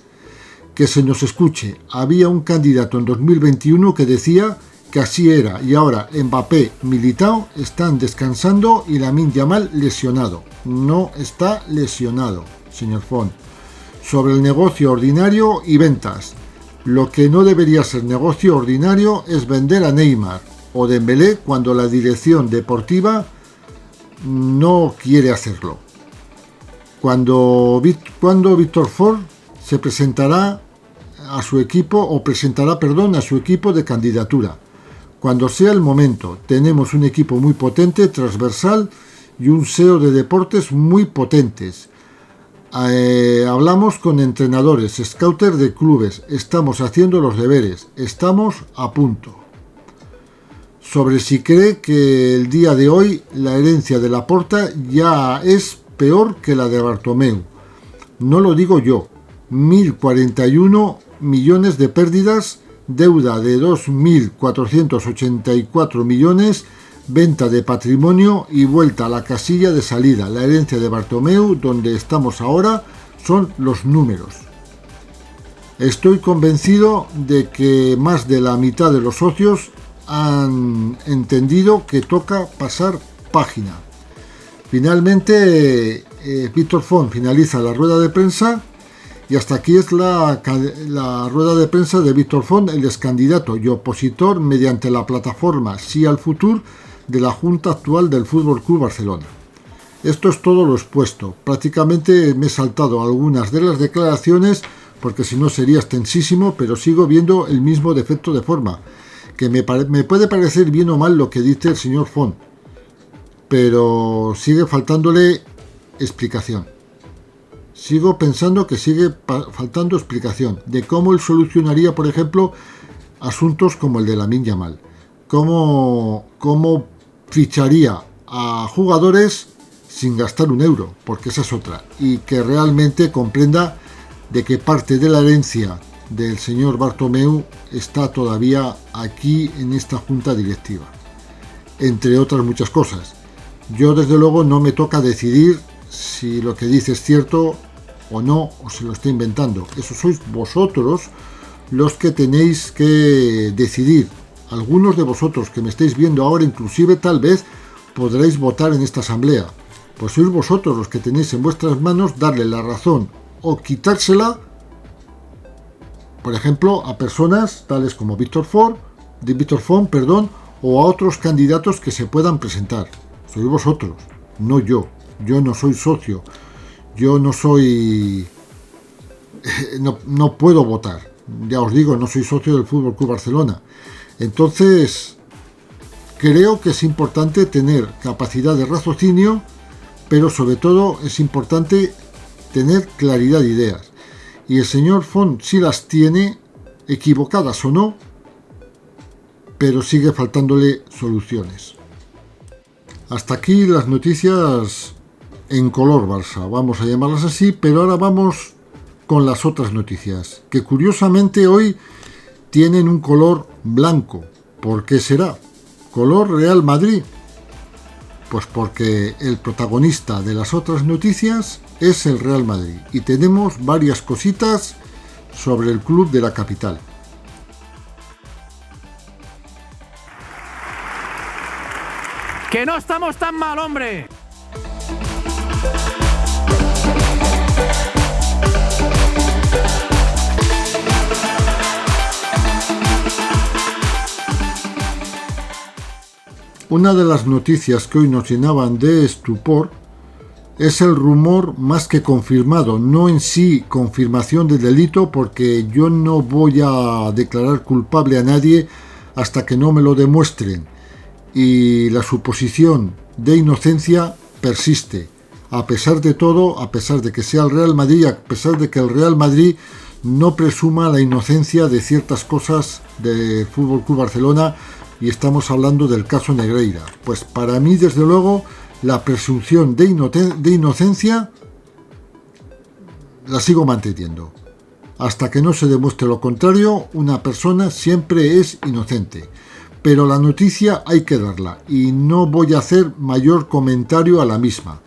Que se nos escuche, había un candidato en 2021 que decía que así era y ahora Mbappé, Militao están descansando y Lamine Yamal lesionado. No está lesionado, señor Font. Sobre el negocio ordinario y ventas. Lo que no debería ser negocio ordinario es vender a Neymar o Dembélé cuando la dirección deportiva no quiere hacerlo. Cuando Víctor Font se presentará a su equipo a su equipo de candidatura. Cuando sea el momento, tenemos un equipo muy potente, transversal y un SEO de deportes muy potentes. Hablamos con entrenadores, scouters de clubes, estamos haciendo los deberes, estamos a punto. Sobre si cree que el día de hoy la herencia de Laporta ya es peor que la de Bartomeu. No lo digo yo, 1.041 millones de pérdidas, deuda de 2.484 millones, venta de patrimonio y vuelta a la casilla de salida. La herencia de Bartomeu, donde estamos ahora, son los números. Estoy convencido de que más de la mitad de los socios han entendido que toca pasar página. Finalmente, Víctor Font finaliza la rueda de prensa y hasta aquí es la rueda de prensa de Víctor Font, el ex candidato y opositor mediante la plataforma Sí al Futur de la Junta actual del Fútbol Club Barcelona. Esto es todo lo expuesto. Prácticamente me he saltado algunas de las declaraciones porque si no sería extensísimo, pero sigo viendo el mismo defecto de forma, que me puede parecer bien o mal lo que dice el señor Font, pero sigue faltándole explicación. Sigo pensando que sigue faltando explicación de cómo él solucionaría, por ejemplo, asuntos como el de Lamine Yamal. Cómo ficharía a jugadores sin gastar un euro, porque esa es otra. Y que realmente comprenda de que parte de la herencia del señor Bartomeu está todavía aquí en esta junta directiva, entre otras muchas cosas. Yo desde luego no me toca decidir si lo que dice es cierto o no, o se lo está inventando. Eso sois vosotros los que tenéis que decidir. Algunos de vosotros que me estáis viendo ahora, inclusive tal vez podréis votar en esta asamblea. Pues sois vosotros los que tenéis en vuestras manos darle la razón o quitársela, por ejemplo, a personas tales como Víctor Font, o a otros candidatos que se puedan presentar. Sois vosotros, no yo. Yo no soy socio. Yo no soy... No puedo votar. Ya os digo, no soy socio del Fútbol Club Barcelona. Entonces, creo que es importante tener capacidad de raciocinio, pero sobre todo es importante tener claridad de ideas. Y el señor Font sí las tiene, equivocadas o no, pero sigue faltándole soluciones. Hasta aquí las noticias en color Barça, vamos a llamarlas así, pero ahora vamos con las otras noticias, que curiosamente hoy tienen un color blanco. ¿Por qué será? Color Real Madrid. Pues porque el protagonista de las otras noticias es el Real Madrid y tenemos varias cositas sobre el club de la capital. ¡Que no estamos tan mal, hombre! Una de las noticias que hoy nos llenaban de estupor es el rumor más que confirmado, no en sí confirmación de delito, porque yo no voy a declarar culpable a nadie hasta que no me lo demuestren, y la suposición de inocencia persiste, a pesar de todo, a pesar de que sea el Real Madrid, a pesar de que el Real Madrid no presuma la inocencia de ciertas cosas del Fútbol Club Barcelona, y estamos hablando del caso Negreira. Pues para mí, desde luego, la presunción de inocencia la sigo manteniendo. Hasta que no se demuestre lo contrario, una persona siempre es inocente. Pero la noticia hay que darla y no voy a hacer mayor comentario a la misma.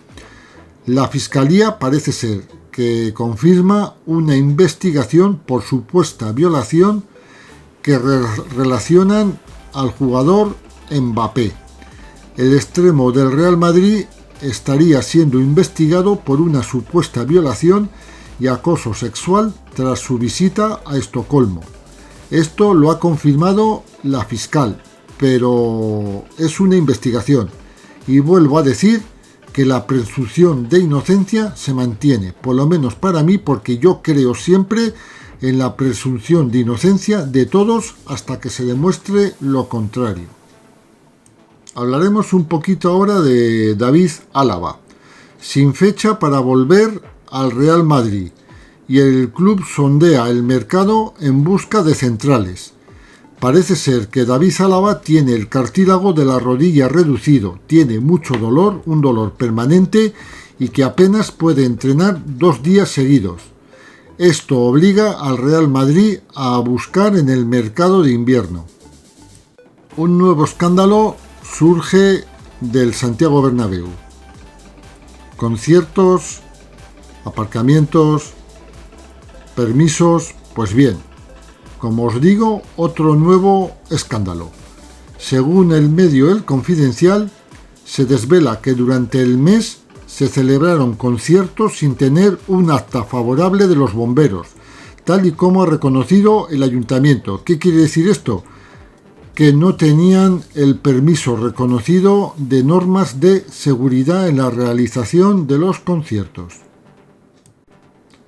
La Fiscalía parece ser que confirma una investigación por supuesta violación que relacionan al jugador Mbappé. El extremo del Real Madrid estaría siendo investigado por una supuesta violación y acoso sexual tras su visita a Estocolmo. Esto lo ha confirmado la fiscal, pero es una investigación. Y vuelvo a decir que la presunción de inocencia se mantiene, por lo menos para mí, porque yo creo siempre en la presunción de inocencia de todos hasta que se demuestre lo contrario. Hablaremos un poquito ahora de David Álava, sin fecha para volver al Real Madrid, y el club sondea el mercado en busca de centrales. Parece ser que David Álava tiene el cartílago de la rodilla reducido, tiene mucho dolor, un dolor permanente, y que apenas puede entrenar 2 días seguidos. Esto obliga al Real Madrid a buscar en el mercado de invierno. Un nuevo escándalo surge del Santiago Bernabéu. Conciertos, aparcamientos, permisos, pues bien, como os digo, otro nuevo escándalo. Según el medio El Confidencial, se desvela que durante el mes se celebraron conciertos sin tener un acta favorable de los bomberos, tal y como ha reconocido el ayuntamiento. ¿Qué quiere decir esto? Que no tenían el permiso reconocido de normas de seguridad en la realización de los conciertos.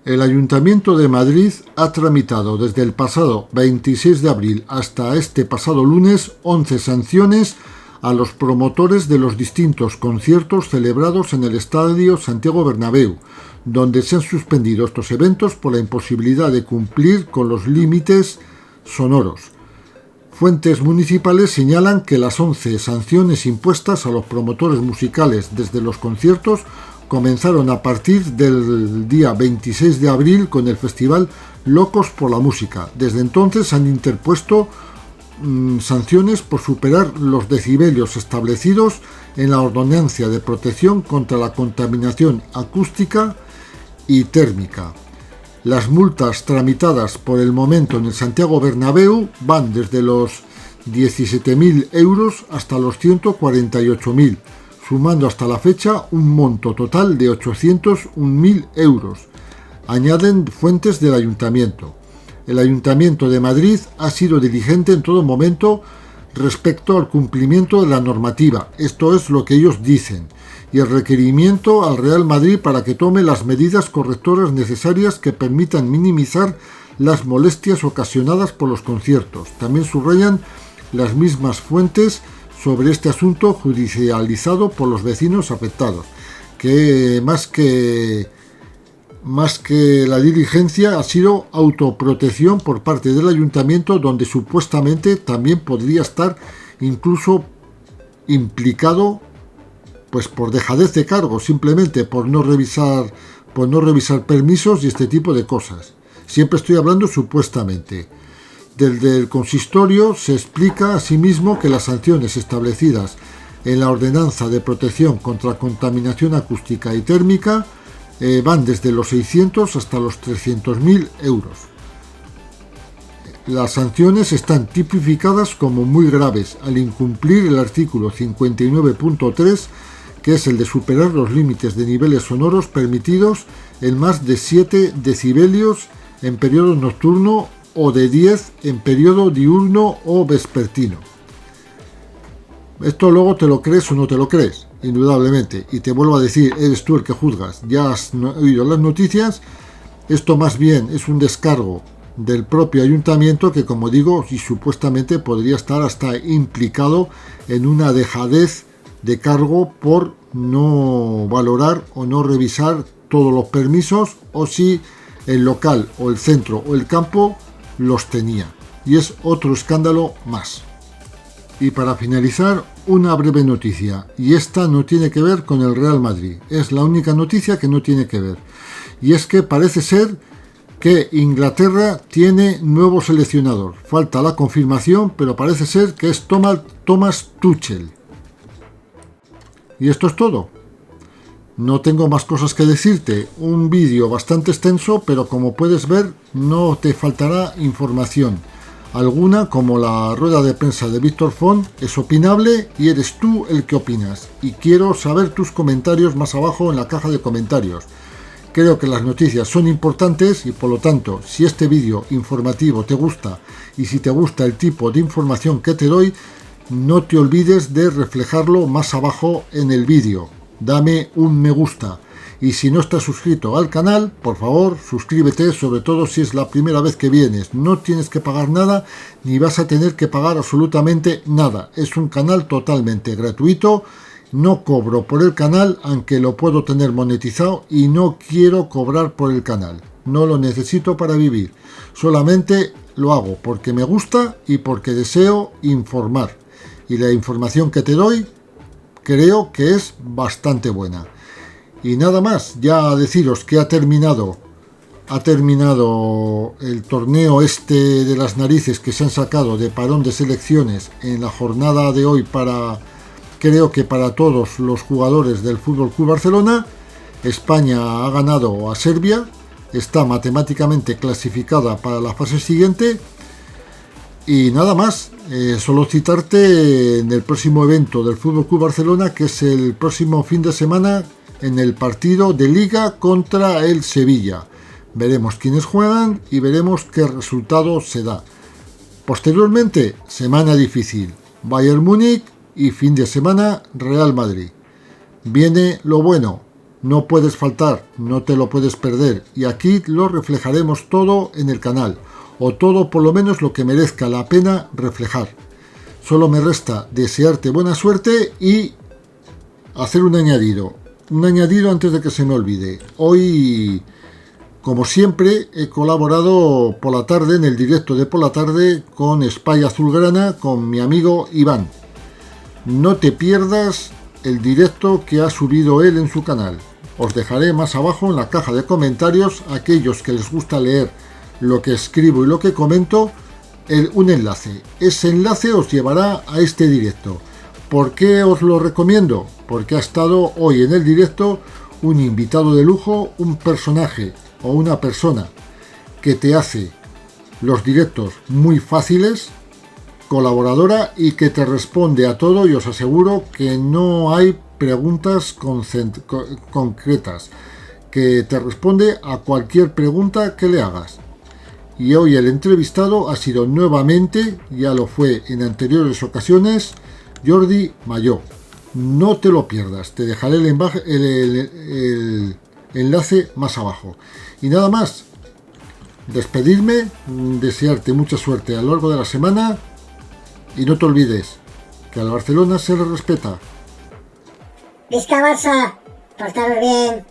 El Ayuntamiento de Madrid ha tramitado desde el pasado 26 de abril hasta este pasado lunes 11 sanciones a los promotores de los distintos conciertos celebrados en el Estadio Santiago Bernabéu, donde se han suspendido estos eventos por la imposibilidad de cumplir con los límites sonoros. Fuentes municipales señalan que las 11 sanciones impuestas a los promotores musicales desde los conciertos comenzaron a partir del día 26 de abril con el festival Locos por la Música. Desde entonces han interpuesto sanciones por superar los decibelios establecidos en la Ordenanza de Protección contra la Contaminación Acústica y Térmica. Las multas tramitadas por el momento en el Santiago Bernabéu van desde los 17.000 euros hasta los 148.000, sumando hasta la fecha un monto total de 801.000 euros, añaden fuentes del ayuntamiento. El Ayuntamiento de Madrid ha sido diligente en todo momento respecto al cumplimiento de la normativa, esto es lo que ellos dicen, y el requerimiento al Real Madrid para que tome las medidas correctoras necesarias que permitan minimizar las molestias ocasionadas por los conciertos. También subrayan las mismas fuentes sobre este asunto judicializado por los vecinos afectados, que más que la diligencia ha sido autoprotección por parte del ayuntamiento, donde supuestamente también podría estar incluso implicado pues por dejadez de cargo, simplemente por no revisar permisos y este tipo de cosas. Siempre estoy hablando supuestamente. Desde el consistorio se explica asimismo que las sanciones establecidas en la Ordenanza de Protección contra Contaminación Acústica y Térmica van desde los 600 hasta los 300.000 euros. Las sanciones están tipificadas como muy graves al incumplir el artículo 59.3, que es el de superar los límites de niveles sonoros permitidos en más de 7 decibelios en periodo nocturno o de 10 en periodo diurno o vespertino. Esto luego te lo crees o no te lo crees, indudablemente, y te vuelvo a decir, eres tú el que juzgas. Ya has oído las noticias, esto más bien es un descargo del propio ayuntamiento que, como digo, y supuestamente podría estar hasta implicado en una dejadez de cargo por no valorar o no revisar todos los permisos, o si el local o el centro o el campo los tenía. Y es otro escándalo más. Y para finalizar, una breve noticia, y esta no tiene que ver con el Real Madrid, es la única noticia que no tiene que ver, y es que parece ser que Inglaterra tiene nuevo seleccionador. Falta la confirmación, pero parece ser que es Thomas Tuchel. Y esto es todo. No tengo más cosas que decirte. Un vídeo bastante extenso, pero como puedes ver, no te faltará información alguna, como la rueda de prensa de Víctor Font es opinable y eres tú el que opinas. Y quiero saber tus comentarios más abajo en la caja de comentarios. Creo que las noticias son importantes y por lo tanto, si este vídeo informativo te gusta y si te gusta el tipo de información que te doy, no te olvides de reflejarlo más abajo en el vídeo. Dame un me gusta. Y si no estás suscrito al canal, por favor, suscríbete, sobre todo si es la primera vez que vienes. No tienes que pagar nada, ni vas a tener que pagar absolutamente nada. Es un canal totalmente gratuito. No cobro por el canal, aunque lo puedo tener monetizado, y no quiero cobrar por el canal. No lo necesito para vivir. Solamente lo hago porque me gusta y porque deseo informar. Y la información que te doy creo que es bastante buena. Y nada más, ya deciros que ha terminado ha terminado el torneo este de las narices que se han sacado de parón de selecciones en la jornada de hoy creo que para todos los jugadores del FC Barcelona. España ha ganado a Serbia, está matemáticamente clasificada para la fase siguiente. Y nada más, solo citarte en el próximo evento del FC Barcelona, que es el próximo fin de semana en el partido de Liga contra el Sevilla. Veremos quiénes juegan y veremos qué resultado se da. Posteriormente, semana difícil, Bayern Múnich y fin de semana Real Madrid. Viene lo bueno, no puedes faltar, no te lo puedes perder, y aquí lo reflejaremos todo en el canal, o todo por lo menos lo que merezca la pena reflejar. Solo me resta desearte buena suerte y hacer un añadido antes de que se me olvide. Hoy, como siempre, he colaborado por la tarde, en el directo de por la tarde, con Spy Azulgrana, con mi amigo Iván. No te pierdas el directo que ha subido él en su canal. Os dejaré más abajo en la caja de comentarios, a aquellos que les gusta leer lo que escribo y lo que comento, un enlace. Ese enlace os llevará a este directo. ¿Por qué os lo recomiendo? Porque ha estado hoy en el directo un invitado de lujo, un personaje o una persona que te hace los directos muy fáciles, colaboradora, y que te responde a todo, y os aseguro que no hay preguntas concretas, que te responde a cualquier pregunta que le hagas. Y hoy el entrevistado ha sido nuevamente, ya lo fue en anteriores ocasiones, Jordi Mayó. No te lo pierdas, te dejaré el enlace más abajo. Y nada más, despedirme, desearte mucha suerte a lo largo de la semana, y no te olvides que al Barcelona se le respeta. Visca Barça, portaros bien.